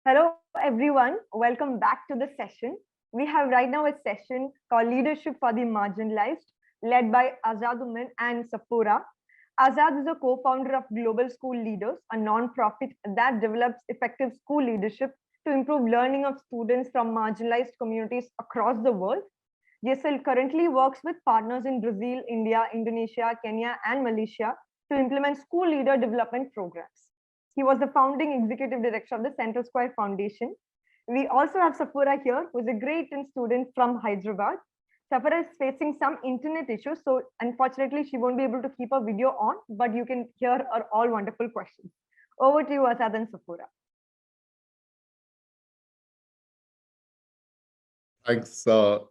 Hello, everyone. Welcome back to the session. We have right now a session called Leadership for the Marginalized, led by Azad Oommen and Safoora. Azad is a co-founder of Global School Leaders, a non-profit that develops effective school leadership to improve learning of students from marginalized communities across the world. GSL currently works with partners in Brazil, India, Indonesia, Kenya, and Malaysia to implement school leader development programs. He was the founding executive director of the Central Square Foundation. We also have Safoora here, who is a great student from Hyderabad. Safoora is facing some internet issues, so unfortunately, she won't be able to keep her video on, but you can hear her all wonderful questions. Over to you, Azad and Safoora. Thanks,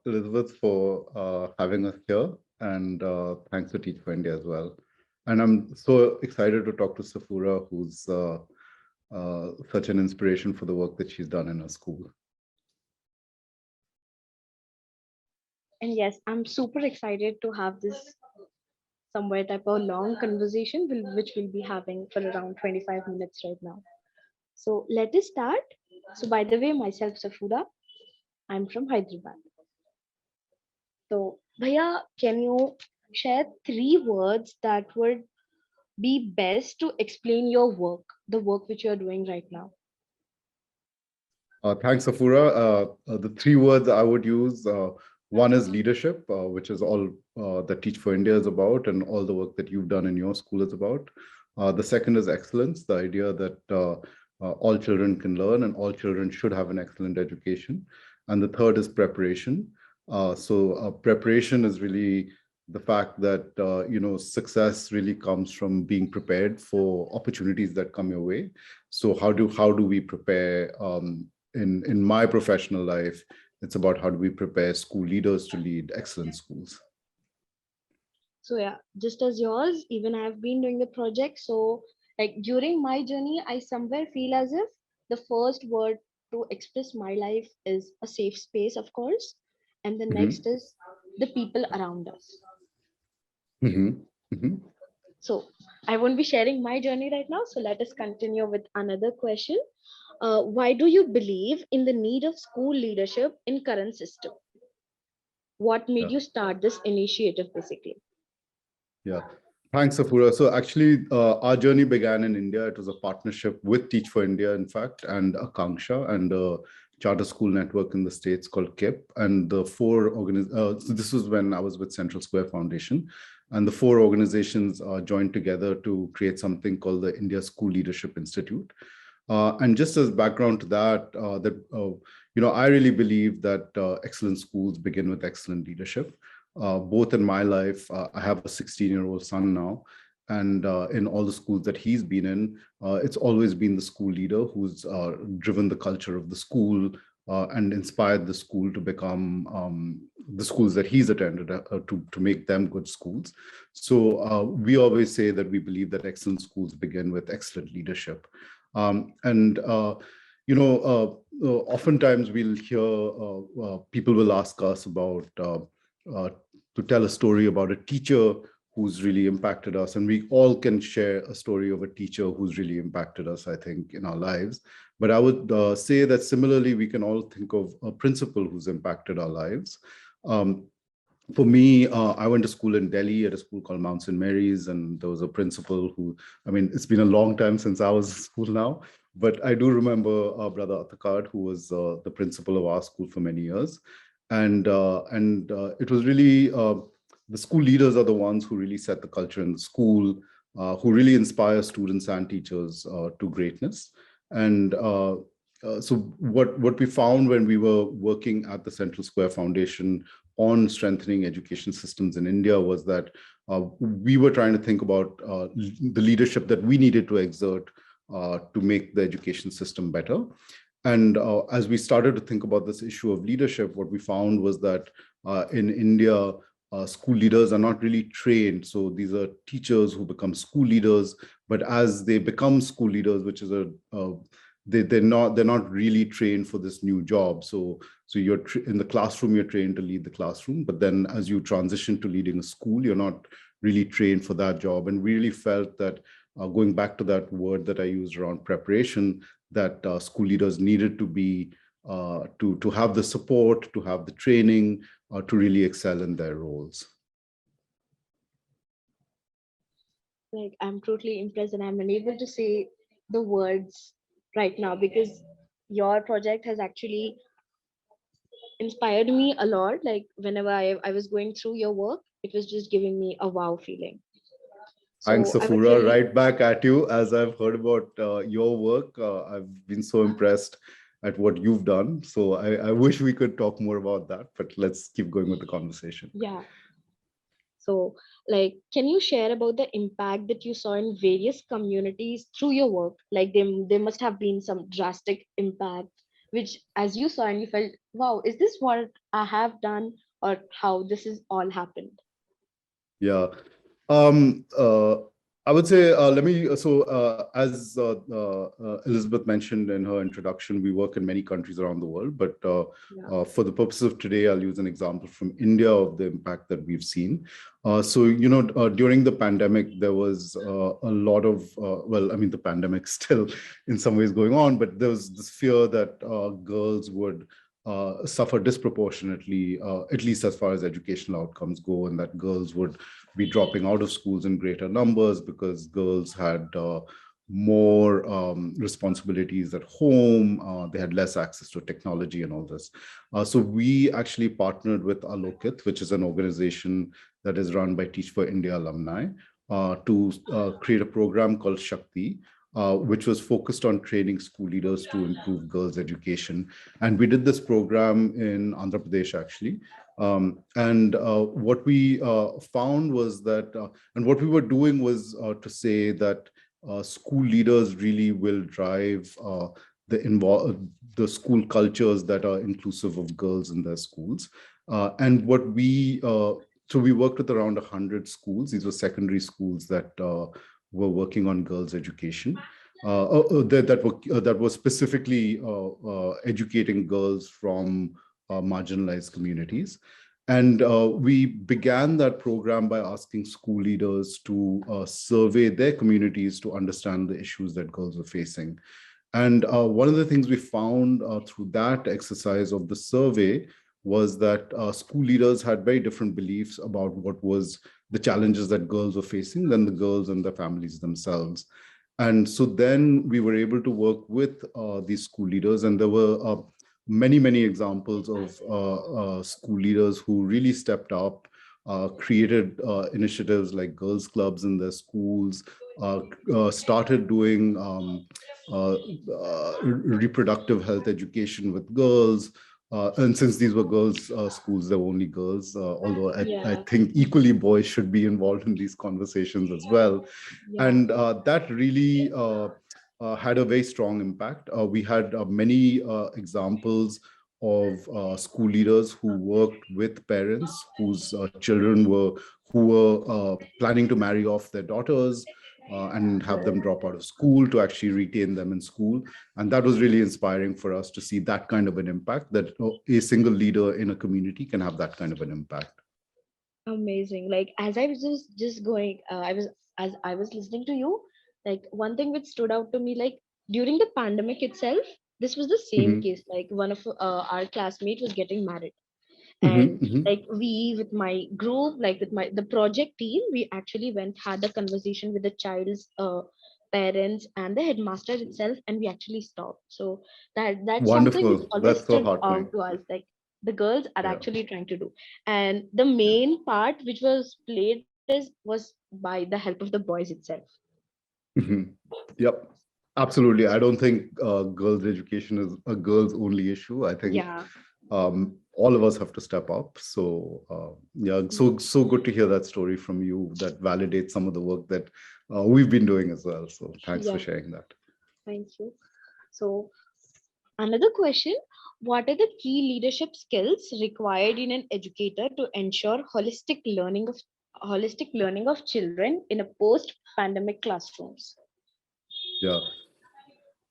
Elizabeth, for having us here, and thanks to Teach for India as well. And I'm so excited to talk to Safoora, who's such an inspiration for the work that she's done in her school. And yes, I'm super excited to have this somewhere type of long conversation, which we'll be having for around 25 minutes right now. So let us start. So by the way, myself Safoora, I'm from Hyderabad. So Bhaiya, can you share 3 words that would be best to explain your work, the work which you're doing right now? Thanks, Safoora. The 3 words I would use, one is leadership, which is all that Teach for India is about and all the work that you've done in your school is about. The second is excellence, the idea that all children can learn and all children should have an excellent education. And the third is preparation. Preparation is really the fact that success really comes from being prepared for opportunities that come your way. So how do we prepare? In my professional life, it's about how do we prepare school leaders to lead excellent schools. So yeah, just as yours, even I've been doing the project. So like during my journey, I somewhere feel as if the first word to express my life is a safe space, of course. And the next is the people around us. So I won't be sharing my journey right now. So let us continue with another question. Why do you believe in the need of school leadership in current system? What made you start this initiative basically? Yeah, thanks, Safoora. So actually, our journey began in India. It was a partnership with Teach for India, in fact, and Akanksha and a charter school network in the States called KIP. And the so this was when I was with Central Square Foundation. And the 4 organizations joined together to create something called the India School Leadership Institute. And just as background to that, I really believe that excellent schools begin with excellent leadership. Both in my life, I have a 16-year-old son now, and in all the schools that he's been in, it's always been the school leader who's driven the culture of the school and inspired the school to become the schools that he's attended to make them good schools. So we always say that we believe that excellent schools begin with excellent leadership. Oftentimes we'll hear people will ask us about to tell a story about a teacher who's really impacted us. And we all can share a story of a teacher who's really impacted us, I think, in our lives. But I would say that similarly, we can all think of a principal who's impacted our lives. For me, I went to school in Delhi at a school called Mount St. Mary's, and there was a principal who, it's been a long time since I was in school now, but I do remember our brother Atakad, who was the principal of our school for many years. And it was really, the school leaders are the ones who really set the culture in the school, who really inspire students and teachers to greatness. And so what we found when we were working at the Central Square Foundation on strengthening education systems in India was that we were trying to think about the leadership that we needed to exert to make the education system better. And as we started to think about this issue of leadership, what we found was that in India, school leaders are not really trained. So these are teachers who become school leaders, but as they become school leaders, which is they're not really trained for this new job. So you're in the classroom, you're trained to lead the classroom, but then as you transition to leading a school, you're not really trained for that job. And we really felt that going back to that word that I used around preparation, that school leaders needed to be to have the support, to have the training, to really excel in their roles. Like, I'm totally impressed and I'm unable to say the words right now because your project has actually inspired me a lot. Like whenever I was going through your work, it was just giving me a wow feeling. Thanks, So I would Safoora. really, Right back at you. As I've heard about your work, I've been so impressed at what you've done. So I wish we could talk more about that, but let's keep going with the conversation. yeah. So, like, can you share about the impact that you saw in various communities through your work? Like, there must have been some drastic impact, which, as you saw and you felt, wow, is this what I have done, or how this is all happened? Yeah. Um, uh, I would say, let me, as Elizabeth mentioned in her introduction, we work in many countries around the world, but Yeah. for the purpose of today, I'll use an example from India of the impact that we've seen. During the pandemic, there was a lot of, well, I mean, the pandemic still in some ways going on, but there was this fear that girls would suffer disproportionately, at least as far as educational outcomes go, and that girls would be dropping out of schools in greater numbers because girls had more responsibilities at home. They had less access to technology and all this. So we actually partnered with Alokit, which is an organization that is run by Teach for India alumni, to create a program called Shakti, which was focused on training school leaders to improve girls' education. And we did this program in Andhra Pradesh, actually. What we found was that, and what we were doing was to say that school leaders really will drive the school cultures that are inclusive of girls in their schools. So we worked with around 100 schools. These were secondary schools that were working on girls' education. That was specifically educating girls from marginalized communities. And we began that program by asking school leaders to survey their communities to understand the issues that girls were facing. And one of the things we found through that exercise of the survey was that school leaders had very different beliefs about what was the challenges that girls were facing than the girls and their families themselves. And so then we were able to work with these school leaders, and there were many examples of school leaders who really stepped up, created initiatives like girls' clubs in their schools, started doing reproductive health education with girls. And since these were girls' schools, there were only girls, although I Yeah. think equally boys should be involved in these conversations as well. Yeah. And that really had a very strong impact. We had many examples of school leaders who worked with parents whose children were planning to marry off their daughters and have them drop out of school to actually retain them in school. And that was really inspiring for us to see that kind of an impact, that a single leader in a community can have that kind of an impact. Amazing. Like as I was just going, as I was listening to you, like one thing which stood out to me, like during the pandemic itself, this was the same Mhm, case. Like one of our classmates was getting married, mhm, and mhm. like we with my group, like with the project team, we actually went had a conversation with the child's parents and the headmaster itself, and we actually stopped. So that's something which Wonderful. always That's so stood out heartening. to us. Like the girls are Yeah. actually trying to do, and the Yeah. main part which was played was by the help of the boys itself. Mhm. Yep. Absolutely. I don't think girls' education is a girls' only issue. I think Yeah. all of us have to step up. So yeah, so good to hear that story from you. That validates some of the work that we've been doing as well. So thanks for Yeah. sharing that. Thank you. So another question, what are the key leadership skills required in an educator to ensure holistic learning of children in a post-pandemic classrooms? Yeah.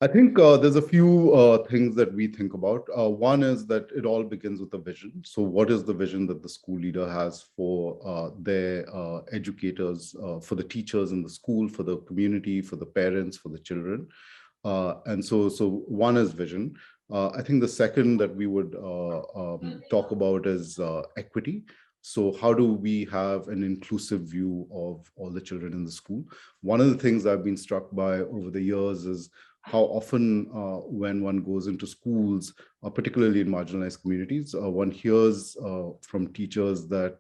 I think there's a few things that we think about. One is that it all begins with a vision. So, what is the vision that the school leader has for their educators, for the teachers in the school, for the community, for the parents, for the children? And so one is vision. I think the second that we would talk about is equity. So how do we have an inclusive view of all the children in the school? One of the things I've been struck by over the years is how often when one goes into schools, particularly in marginalized communities, one hears from teachers that,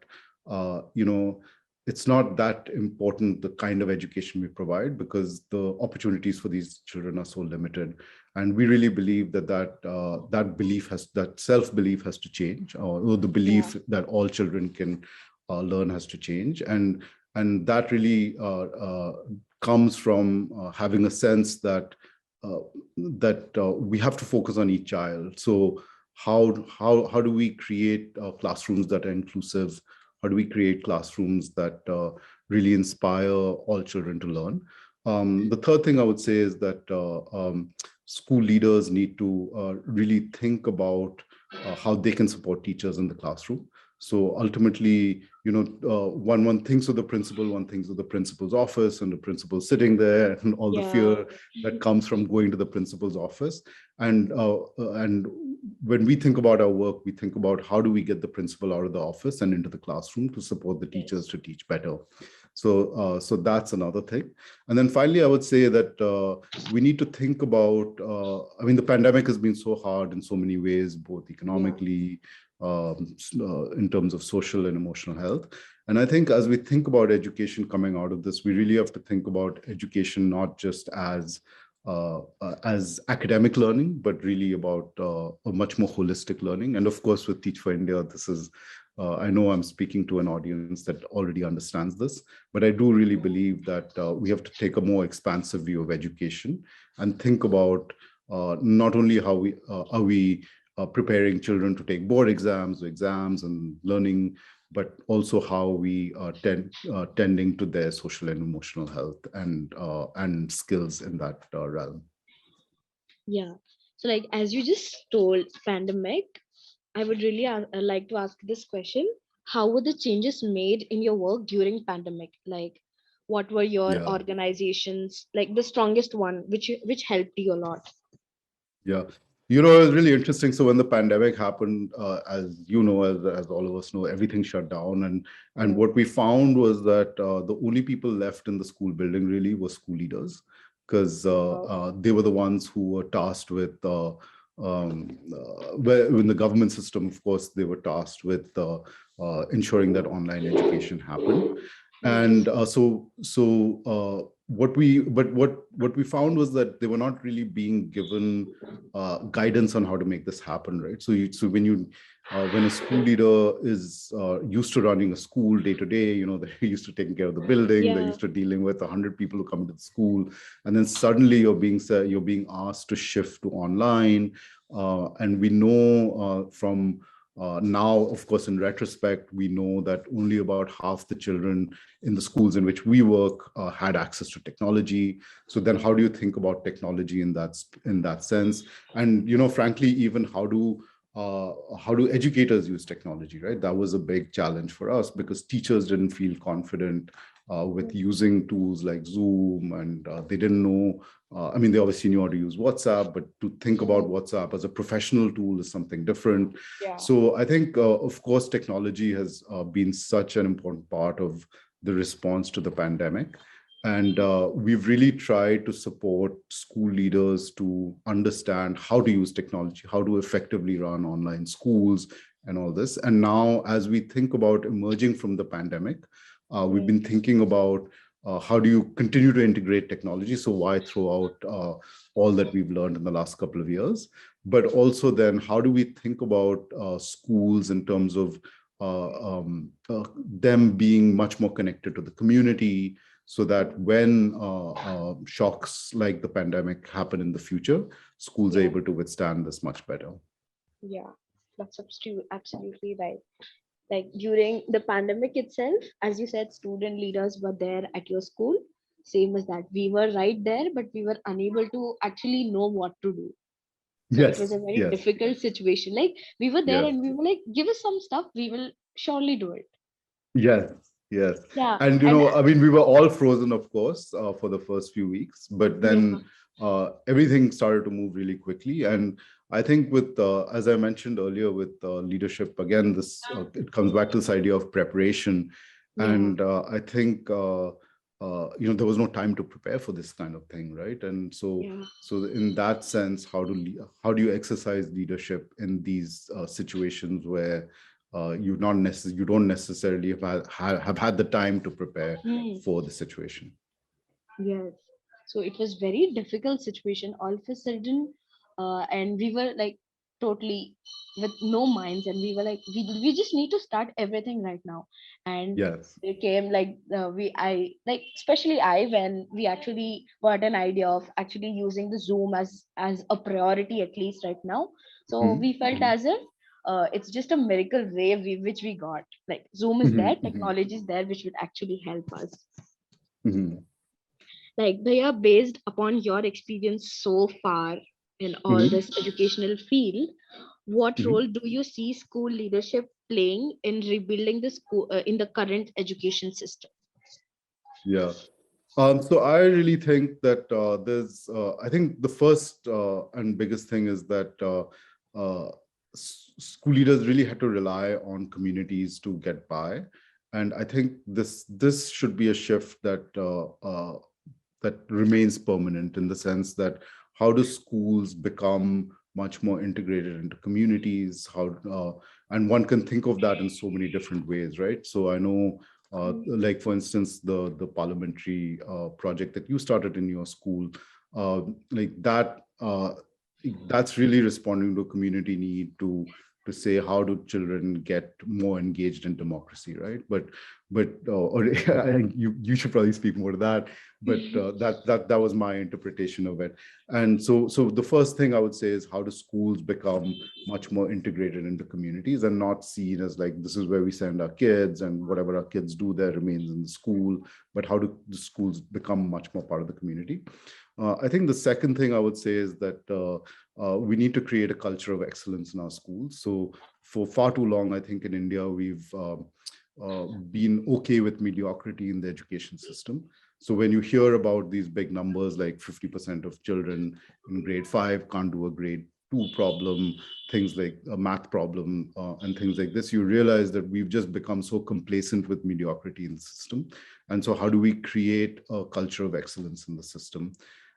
it's not that important the kind of education we provide because the opportunities for these children are so limited. And we really believe that self-belief has to change, or the belief that all children can learn has to change. And that really comes from having a sense that we have to focus on each child. So how do we create classrooms that are inclusive? How do we create classrooms that really inspire all children to learn? The third thing I would say is that school leaders need to really think about how they can support teachers in the classroom. So ultimately, one thinks of the principal, one thinks of the principal's office and the principal sitting there and all the fear that comes from going to the principal's office. And when we think about our work, we think about how do we get the principal out of the office and into the classroom to support the teachers to teach better. So that's another thing. And then finally, I would say that we need to think about, the pandemic has been so hard in so many ways, both economically, in terms of social and emotional health. And I think as we think about education coming out of this, we really have to think about education not just as academic learning, but really about a much more holistic learning. And of course, with Teach for India, this is, I know I'm speaking to an audience that already understands this, but I do really believe that we have to take a more expansive view of education and think about not only how are we preparing children to take board exams and learning, but also how we are tending to their social and emotional health and skills in that realm. Yeah. So like, as you just told pandemic, I would really like to ask this question. How were the changes made in your work during pandemic? Like, what were your organizations, like the strongest one, which helped you a lot? Yeah. It was really interesting. So when the pandemic happened, as you know, as all of us know, everything shut down. And what we found was that the only people left in the school building really were school leaders, because they were the ones who were tasked with, in the government system, of course, they were tasked with ensuring that online education happened. And what we found was that they were not really being given guidance on how to make this happen, right? So when a school leader is used to running a school day to day, they're used to taking care of the building, they're used to dealing with 100 people who come into the school, and then suddenly you're being asked to shift to online, and we know from now, of course, in retrospect, we know that only about half the children in the schools in which we work had access to technology. So then how do you think about technology in that sense? And, frankly, even how do educators use technology, right? That was a big challenge for us because teachers didn't feel confident with using tools like Zoom, and they didn't know. They obviously knew how to use WhatsApp, but to think about WhatsApp as a professional tool is something different. So I think, of course, technology has been such an important part of the response to the pandemic. And we've really tried to support school leaders to understand how to use technology, how to effectively run online schools and all this. And now, as we think about emerging from the pandemic, we've been thinking about how do you continue to integrate technology? So why throw out all that we've learned in the last couple of years? But also then, how do we think about schools in terms of them being much more connected to the community, so that when shocks like the pandemic happen in the future, schools are able to withstand this much better. Yeah, that's absolutely right. Like during the pandemic itself, as you said, student leaders were there at your school. Same as that. We were right there, but we were unable to actually know what to do. So it was a very difficult situation. Like we were there and we were like, give us some stuff, we will surely do it. Yes. Yeah. And we were all frozen, of course, for the first few weeks, but then everything started to move really quickly. And I think with, as I mentioned earlier, with leadership, again, this it comes back to this idea of preparation. Yeah. And I think, there was no time to prepare for this kind of thing, right? And so, Yeah. so in that sense, how do you exercise leadership in these situations where you don't necessarily have had the time to prepare for the situation? Yes. So it was very difficult situation all of a sudden, and we were like totally with no minds, and we were like, we just need to start everything right now. And Yes. they came like I like especially I when we actually got an idea of actually using the Zoom as a priority at least right now. So we felt as if it's just a miracle way which we got. Like Zoom is there, technology is there, which would actually help us. Like they are based upon your experience so far in all this educational field. What role do you see school leadership playing in rebuilding the school in the current education system? Yeah. So I really think that I think the first and biggest thing is that school leaders really had to rely on communities to get by. And I think this should be a shift that remains permanent, in the sense that how do schools become much more integrated into communities? And one can think of that in so many different ways, right? So I know, like for instance, the parliamentary project that you started in your school, like that, that's really responding to a community need to say how do children get more engaged in democracy, right? Or you should probably speak more to that, but that was my interpretation of it. And so the first thing I would say is, how do schools become much more integrated into communities and not seen as like, this is where we send our kids and whatever our kids do there remains in the school, but how do the schools become much more part of the community? I think the second thing I would say is that we need to create a culture of excellence in our schools. So for far too long, I think in India, we've been okay with mediocrity in the education system. So when you hear about these big numbers, like 50% of children in grade 5 can't do a grade 2 problem, things like a math problem, and things like this, you realize that we've just become so complacent with mediocrity in the system. And so how do we create a culture of excellence in the system?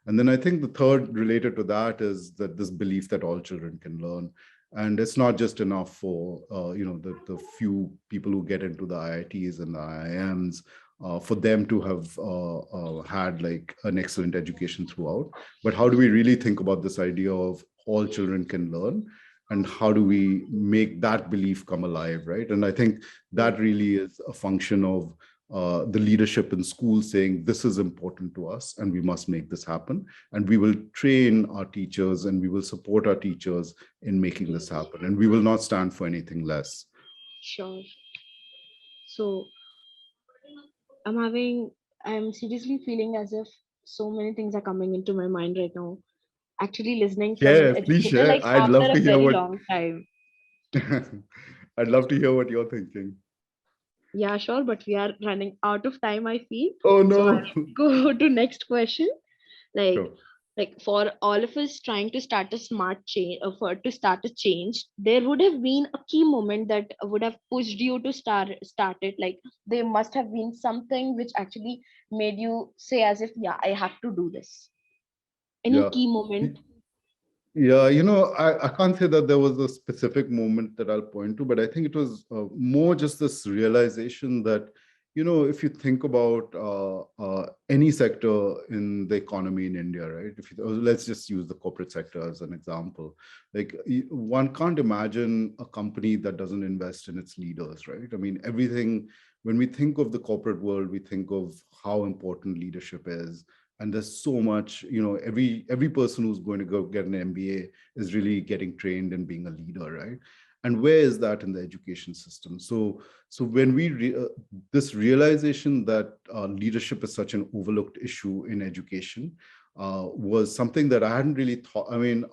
And then I think the third related to that is that this belief that all children can learn. And it's not just enough for the few people who get into the IITs and the IIMs, for them to have had like an excellent education throughout. But how do we really think about this idea of all children can learn? And how do we make that belief come alive, right? And I think that really is a function of the leadership in schools saying, this is important to us and we must make this happen. And we will train our teachers and we will support our teachers in making this happen. And we will not stand for anything less. Sure. So I'm seriously feeling as if so many things are coming into my mind right now. Actually listening from an Yeah, please educator share. like I'd after love a to hear very what long time. I'd love to hear what you're thinking. Yeah, sure, but we are running out of time, I feel. Oh So no. I'll go to next question. Like Sure. like for all of us trying to start a smart change, for to start a change, there would have been a key moment that would have pushed you to start it. Like there must have been something which actually made you say as if, yeah, I have to do this. Any Yeah. key moment? Yeah, I can't say that there was a specific moment that I'll point to, but I think it was more just this realization that, if you think about any sector in the economy in India, right? Let's just use the corporate sector as an example. Like one can't imagine a company that doesn't invest in its leaders, right? I mean, everything, when we think of the corporate world, we think of how important leadership is. And there's so much, every person who's going to go get an MBA is really getting trained and being a leader, right? And where is that in the education system? So when this realization that leadership is such an overlooked issue in education was something that I hadn't really thought. I mean,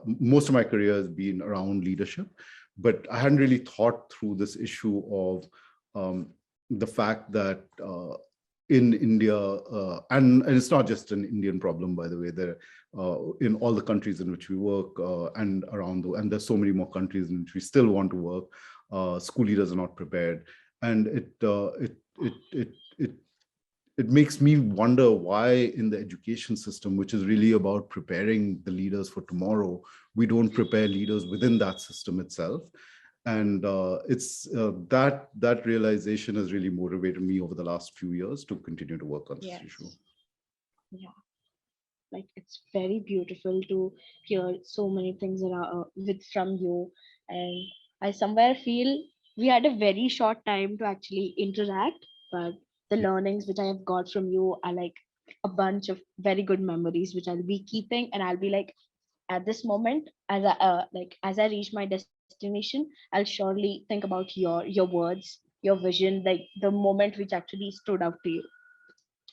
most of my career has been around leadership, but I hadn't really thought through this issue of the fact that in India, and it's not just an Indian problem, by the way. There, in all the countries in which we work and around and there's so many more countries in which we still want to work. School leaders are not prepared, and it makes me wonder why in the education system, which is really about preparing the leaders for tomorrow, we don't prepare leaders within that system itself. And it's that realization has really motivated me over the last few years to continue to work on this issue. Yeah, like it's very beautiful to hear so many things from you, and I somewhere feel we had a very short time to actually interact, but the learnings which I have got from you are like a bunch of very good memories which I'll be keeping, and I'll be like, at this moment, as I reach my destination, I'll surely think about your words, your vision, like the moment which actually stood out to you.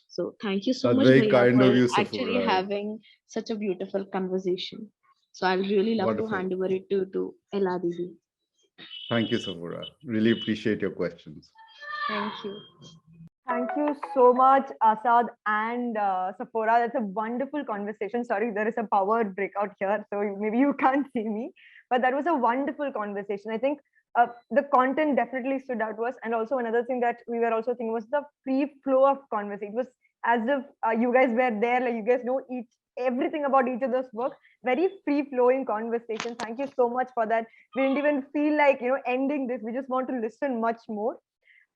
So thank you so That's much, very Bhaiya, kind for of you, actually Safoora. having such a beautiful conversation. So I'll really love to Wonderful. hand over it to Ella Didi. Thank you, Safoora. Really appreciate your questions. Thank you. Thank you so much, Asad and Safoora. That's a wonderful conversation. Sorry, there is a power breakout here, so maybe you can't see me. But that was a wonderful conversation. I think the content definitely stood out to us. And also another thing that we were also thinking was the free flow of conversation. It was as if you guys were there, like you guys know everything about each other's work. Very free flowing conversation. Thank you so much for that. We didn't even feel like ending this. We just want to listen much more.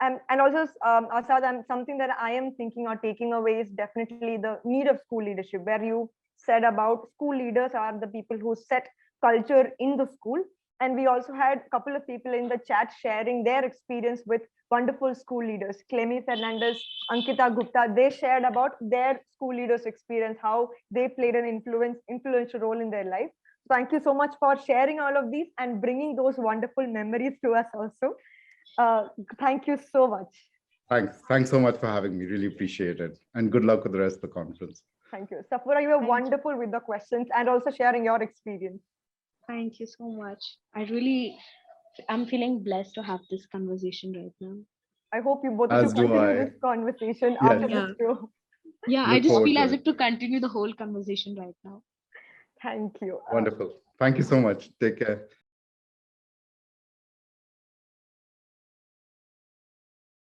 And also, Asad, something that I am thinking or taking away is definitely the need of school leadership, where you said about school leaders are the people who set culture in the school. And we also had a couple of people in the chat sharing their experience with wonderful school leaders. Clemi Fernandez, Ankita Gupta, they shared about their school leaders' experience, how they played an influential role in their life. Thank you so much for sharing all of these and bringing those wonderful memories to us also. Thank you so much. Thanks so much for having me. Really appreciate it. And good luck with the rest of the conference. Thank you. Safoora, you were wonderful with the questions and also sharing your experience. Thank you so much. I'm feeling blessed to have this conversation right now. I hope you both of you continue this conversation after this show. Yeah, I just feel as if to continue the whole conversation right now. Thank you. Wonderful. Thank you so much. Take care.